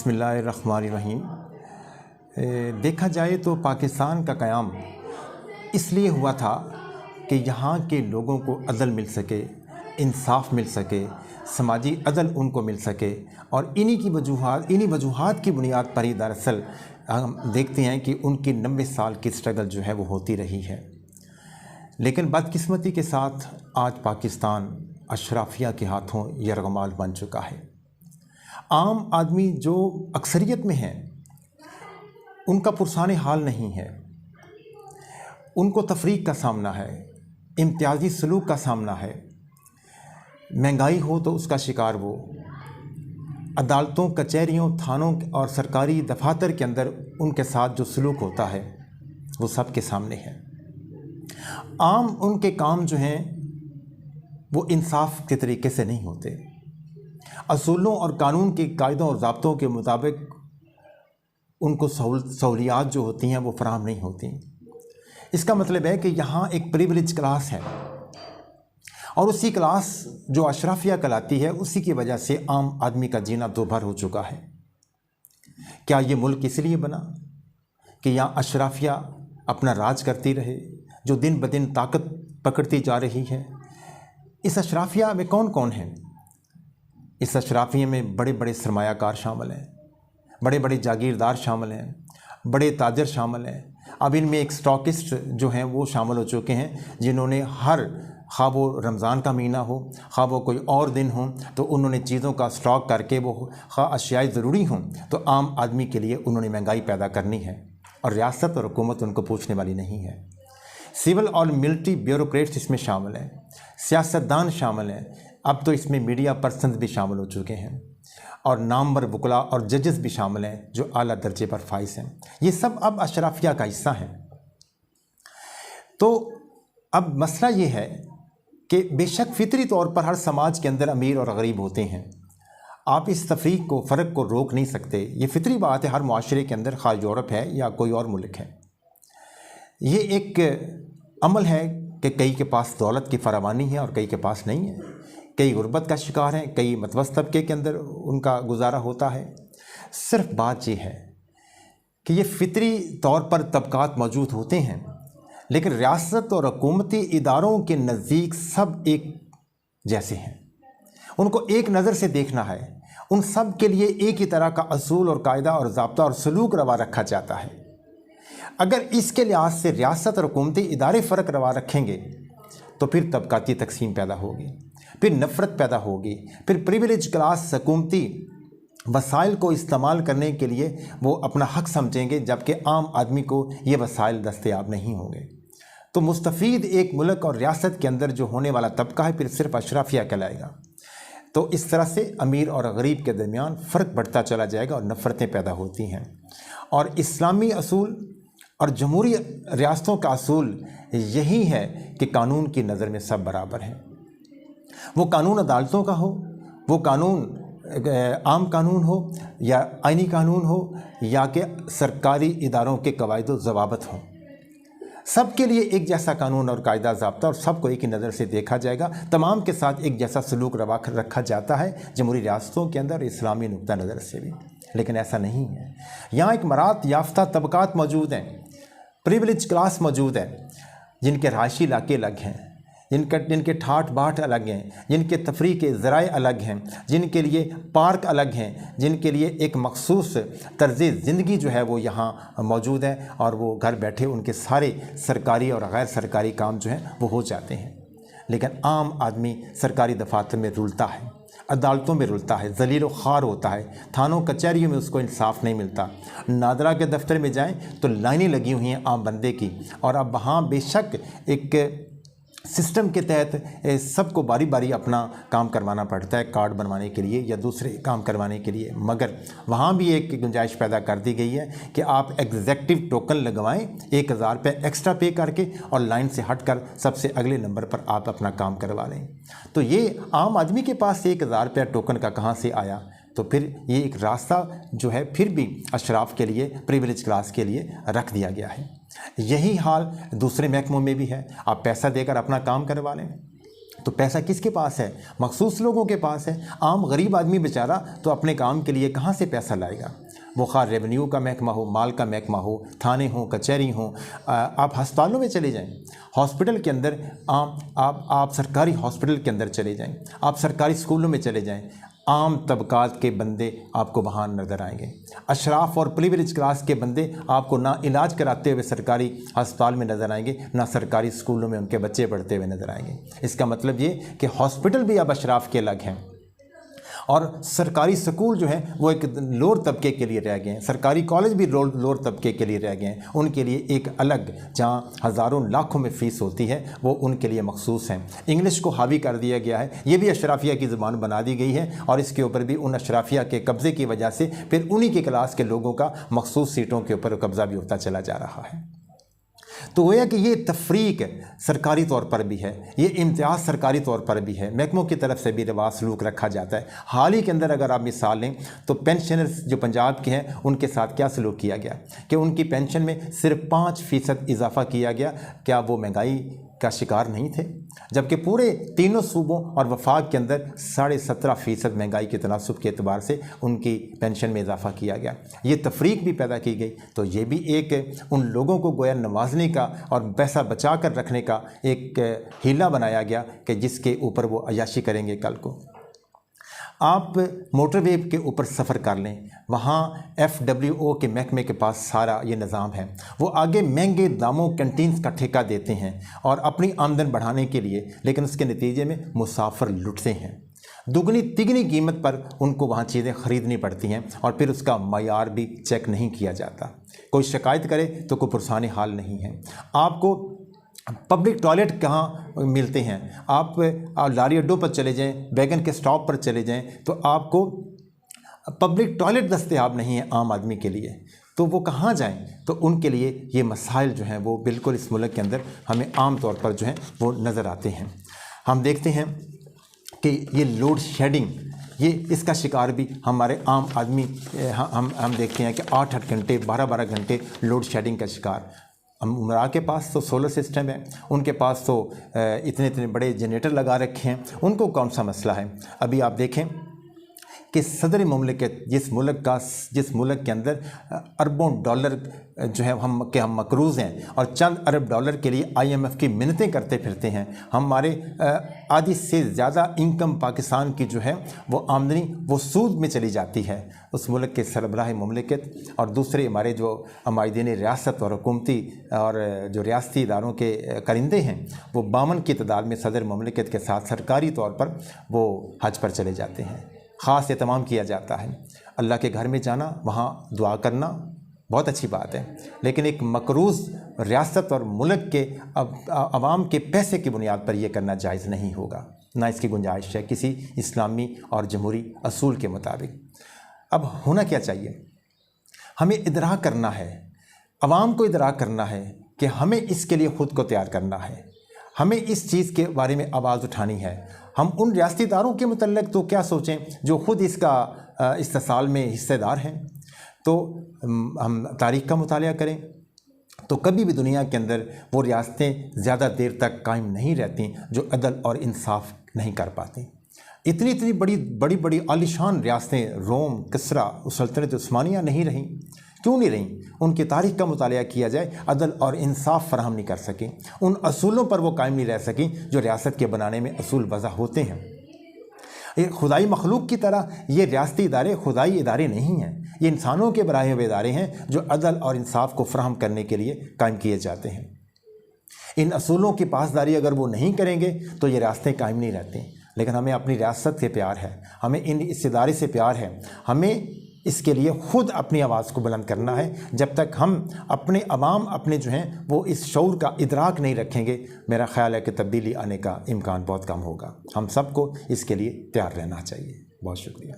बिस्मिल्लाहिर्रहमानिर्रहीम। देखा जाए तो पाकिस्तान का क़याम इसलिए हुआ था कि यहाँ के लोगों को अदल मिल सके, इंसाफ मिल सके, समाजी अदल उनको मिल सके, और इन्हीं वजूहात की बुनियाद पर ही दरअसल हम देखते हैं कि उनकी 90 साल की स्ट्रगल जो है वो होती रही है। लेकिन बदकिस्मती के साथ आज पाकिस्तान अशराफिया के हाथों यरगमाल बन चुका है। आम आदमी जो अक्सरियत में हैं उनका पुरसान हाल नहीं है, उनको तफरीक का सामना है, इम्तियाजी सलूक का सामना है। महंगाई हो तो उसका शिकार वो, अदालतों, कचहरियों, थानों और सरकारी दफातर के अंदर उनके साथ जो सलूक होता है वो सब के सामने है। आम उनके काम जो हैं वो इंसाफ के तरीके से नहीं होते, असूलों और कानून के कायदों और ज़ाब्तों के मुताबिक उनको सहूलियात जो होती हैं वो फराहम नहीं होती। इसका मतलब है कि यहाँ एक प्रिविलेज क्लास है और उसी क्लास जो अशराफिया कहलाती है उसी की वजह से आम आदमी का जीना दोभर हो चुका है। क्या ये मुल्क इसलिए बना कि यहाँ अशराफिया अपना राज करती रहे, जो दिन ब दिन ताकत पकड़ती जा रही है? इस अशराफिया में कौन कौन है? इस अशराफिया में बड़े बड़े सरमायाकार शामिल हैं, बड़े बड़े जागीरदार शामिल हैं, बड़े ताजर शामिल हैं। अब इनमें एक स्टॉकिस्ट जो हैं वो शामिल हो चुके हैं, जिन्होंने खा वो रमज़ान का महीना हो, खा वो कोई और दिन हो, तो उन्होंने चीज़ों का स्टॉक करके वो खा अशियाएँ ज़रूरी हों तो आम आदमी के लिए उन्होंने महंगाई पैदा करनी है, और रियासत और हुकूमत उनको पूछने वाली नहीं है। सिविल और मिलिट्री ब्यूरोक्रेट्स इसमें शामिल हैं, सियासतदान शामिल हैं, अब तो इसमें मीडिया पर्सन्स भी शामिल हो चुके हैं, और नामवर वकला और जजेस भी शामिल हैं जो आला दर्जे पर फाइज हैं। ये सब अब अशराफिया का हिस्सा हैं। तो अब मसला ये है कि बेशक फितरी तौर पर हर समाज के अंदर अमीर और गरीब होते हैं, आप इस तफरीक को, फ़र्क को रोक नहीं सकते। ये फितरी बात है हर मुआशरे के अंदर, खा यूरोप है या कोई और मुल्क है। ये एक अमल है कि कई के पास दौलत की फरावानी है और कई के पास नहीं है, कई गुर्बत का शिकार हैं, कई मतवस्त तबके के अंदर उनका गुजारा होता है। सिर्फ बात ये है कि ये फितरी तौर पर तबकात मौजूद होते हैं, लेकिन रियासत और हुकूमती इदारों के नज़दीक सब एक जैसे हैं। उनको एक नज़र से देखना है, उन सब के लिए एक ही तरह का असूल और कायदा और ज़ाब्ता और सलूक रवा रखा जाता है। अगर इसके लिहाज से रियासत और हुकूमती इदारे फ़र्क रवा रखेंगे तो फिर तबकाती तकसीम पैदा होगी, फिर नफ़रत पैदा होगी, फिर प्रिविलेज क्लास हुकूमती वसाइल को इस्तेमाल करने के लिए वो अपना हक समझेंगे, जबकि आम आदमी को ये वसाइल दस्तयाब नहीं होंगे। तो मुस्तफ़ीद एक मुल्क और रियासत के अंदर जो होने वाला तबका है फिर सिर्फ अशराफिया कहलाएगा। तो इस तरह से अमीर और गरीब के दरमियान फ़र्क बढ़ता चला जाएगा और नफ़रतें पैदा होती हैं। और इस्लामी असूल और जमहूरी रियासतों का असूल यही है कि कानून की नज़र में सब बराबर हैं। वो कानून अदालतों का हो, वो कानून आम कानून हो या आइनी कानून हो, या कि सरकारी इदारों के कवायद व ज़वाबित हों, सब के लिए एक जैसा कानून और कायदा ज़ाब्ता, और सबको एक ही नज़र से देखा जाएगा। तमाम के साथ एक जैसा सलूक रवा रखा जाता है जमहूरी रियासतों के अंदर, इस्लामी नुक्ता नज़र से भी। लेकिन ऐसा नहीं है। यहाँ एक मरात याफ्ता तबकात मौजूद हैं, प्रिविलेज क्लास मौजूद है, जिनके रहायशी इलाके अलग हैं, जिनके ठाठ बाट अलग हैं, जिनके तफरीह के ज़राए अलग हैं, जिनके लिए पार्क अलग हैं, जिनके लिए एक मखसूस तर्ज़ ज़िंदगी जो है वो यहाँ मौजूद है, और वो घर बैठे उनके सारे सरकारी और गैर सरकारी काम जो हैं वो हो जाते हैं। लेकिन आम आदमी सरकारी दफातर में रुलता है, अदालतों में रुलता है, ज़लील व ख़ार होता है, थानों कचहरियों में उसको इंसाफ नहीं मिलता। नादरा के दफ्तर में जाएं तो लाइनें लगी हुई हैं आम बंदे की, और अब वहाँ बेशक एक सिस्टम के तहत सबको बारी बारी अपना काम करवाना पड़ता है, कार्ड बनवाने के लिए या दूसरे काम करवाने के लिए, मगर वहाँ भी एक गुंजाइश पैदा कर दी गई है कि आप एग्जेक्टिव टोकन लगवाएं 1000 रुपये एक्स्ट्रा पे करके, और लाइन से हटकर सबसे अगले नंबर पर आप अपना काम करवा लें। तो ये आम आदमी के पास 1000 रुपये टोकन का कहाँ से आया? तो फिर ये एक रास्ता जो है फिर भी अशराफ के लिए, प्रिविलेज क्लास के लिए रख दिया गया है। यही हाल दूसरे महकमों में भी है। आप पैसा देकर अपना काम करवा लें, तो पैसा किसके पास है? मखसूस लोगों के पास है। आम गरीब आदमी बेचारा तो अपने काम के लिए कहाँ से पैसा लाएगा? वो खार रेवेन्यू का महकमा हो, माल का महकमा हो, थाने हों, कचहरी हों, आप अस्पतालों में चले जाएं, हॉस्पिटल के अंदर आप सरकारी हॉस्पिटल के अंदर चले जाएं, आप सरकारी स्कूलों में चले जाएं, आम तबकात के बंदे आपको वहाँ नज़र आएंगे। अशराफ और प्रिविलेज क्लास के बंदे आपको ना इलाज कराते हुए सरकारी अस्पताल में नज़र आएंगे, ना सरकारी स्कूलों में उनके बच्चे पढ़ते हुए नज़र आएंगे। इसका मतलब ये कि हॉस्पिटल भी अब अशराफ के अलग हैं और सरकारी स्कूल जो है वो एक लोअर तबके के लिए रह गए हैं, सरकारी कॉलेज भी लोअर तबके के लिए रह गए हैं। उनके लिए एक अलग, जहाँ हज़ारों लाखों में फ़ीस होती है, वो उनके लिए मखसूस हैं। इंग्लिश को हावी कर दिया गया है, ये भी अशराफिया की ज़ुबान बना दी गई है और इसके ऊपर भी उन अशराफिया के कब्ज़े की वजह से फिर उन्हीं के क्लास के लोगों का मखसूस सीटों के ऊपर कब्ज़ा भी होता चला जा रहा है। तो गोया कि ये तफरीक सरकारी तौर पर भी है, ये इम्तियाज़ सरकारी तौर पर भी है, महकमों की तरफ से भी रवा सलूक रखा जाता है। हाल ही के अंदर अगर आप मिसाल लें तो पेंशनर्स जो पंजाब के हैं उनके साथ क्या सलूक किया गया कि उनकी पेंशन में सिर्फ 5% इजाफा किया गया। क्या वो महंगाई का शिकार नहीं थे? जबकि पूरे तीनों सूबों और वफाक के अंदर 17.5% महंगाई के तनासुब के एतबार से उनकी पेंशन में इजाफा किया गया। ये तफरीक भी पैदा की गई। तो ये भी एक उन लोगों को गोया नवाजने का और पैसा बचा कर रखने का एक हीला बनाया गया कि जिसके ऊपर वो अयाशी करेंगे कल को। आप मोटरवे के ऊपर सफ़र कर लें, वहाँ FWO के महकमे के पास सारा ये निज़ाम है। वो आगे महंगे दामों कैंटीन्स का ठेका देते हैं और अपनी आमदन बढ़ाने के लिए, लेकिन उसके नतीजे में मुसाफिर लुटते हैं। दुगनी तिगनी कीमत पर उनको वहाँ चीज़ें ख़रीदनी पड़ती हैं और फिर उसका मयार भी चेक नहीं किया जाता। कोई शिकायत करे तो कोई पुरसाने हाल नहीं है। आपको पब्लिक टॉयलेट कहाँ मिलते हैं? आप लारी अड्डों पर चले जाएं, वैगन के स्टॉप पर चले जाएं, तो आपको पब्लिक टॉयलेट दस्तयाब नहीं है आम आदमी के लिए। तो वो कहाँ जाएं? तो उनके लिए ये मसाइल जो हैं वो बिल्कुल इस मुल्क के अंदर हमें आम तौर पर जो है वो नज़र आते हैं। हम देखते हैं कि ये लोड शेडिंग, ये इसका शिकार भी हमारे आम आदमी हम देखते हैं कि 8-8 घंटे 12-12 घंटे लोड शेडिंग का शिकार। उमरा के पास तो सोलर सिस्टम है, उनके पास तो इतने इतने बड़े जनरेटर लगा रखे हैं, उनको कौन सा मसला है? अभी आप देखें कि सदर मुमलिकत जिस मुल्क के अंदर अरबों डॉलर जो है हम मकरूज़ हैं और चंद अरब डॉलर के लिए IMF की मिन्नतें करते फिरते हैं। हमारे आधी से ज़्यादा इनकम पाकिस्तान की जो है वो आमदनी वो सूद में चली जाती है। उस मुल्क के सरबराह मुमलिकत और दूसरे हमारे जो अमायदीन रियासत और हुकूमती और जो रियासती इदारों के करिंदे हैं वो 52 की तादाद में सदर मुमलिकत के साथ सरकारी तौर पर वो हज पर चले जाते हैं। ख़ास एहतमाम किया जाता है। अल्लाह के घर में जाना, वहाँ दुआ करना बहुत अच्छी बात है, लेकिन एक मकरूज़ रियासत और मुल्क के अवाम के पैसे की बुनियाद पर यह करना जायज़ नहीं होगा, ना इसकी गुंजाइश है किसी इस्लामी और जमहूरी असूल के मुताबिक। अब होना क्या चाहिए? हमें इदराक करना है, अवाम को इदराक करना है कि हमें इसके लिए ख़ुद को तैयार करना है, हमें इस चीज़ के बारे में आवाज़ उठानी है। हम उन रियासती इदारों के मुतल्लिक़ तो क्या सोचें जो ख़ुद इसका इस्तेसाल में हिस्सेदार हैं। तो हम तारीख़ का मुतालिया करें तो कभी भी दुनिया के अंदर वो रियासतें ज़्यादा देर तक कायम नहीं रहती जो अदल और इंसाफ नहीं कर पाती। इतनी बड़ी आलिशान रियासतें रोम, किस्रा, सल्तनत उस्मानिया नहीं रहीं। क्यों नहीं रहीं? उनकी तारीख़ का मुतालिया किया जाए, अदल और इंसाफ फराहम नहीं कर सकें, उन असूलों पर वो कायम नहीं रह सकें जो रियासत के बनाने में असूल वज़ा होते हैं। ये खुदाई मखलूक की तरह ये रियासती इदारे खुदाई इदारे नहीं हैं, ये इंसानों के बनाए हुए इदारे हैं जो अदल और इंसाफ को फराहम करने के लिए कायम किए जाते हैं। इन असूलों की पासदारी अगर वो नहीं करेंगे तो ये रियासतें कायम नहीं रहती। लेकिन हमें अपनी रियासत से प्यार है, हमें इस इदारे से प्यार है, हमें इसके लिए ख़ुद अपनी आवाज़ को बुलंद करना है। जब तक हम अपने अवाम अपने जो हैं वो इस शऊर का इदराक नहीं रखेंगे, मेरा ख़्याल है कि तब्दीली आने का इम्कान बहुत कम होगा। हम सबको इसके लिए तैयार रहना चाहिए। बहुत शुक्रिया।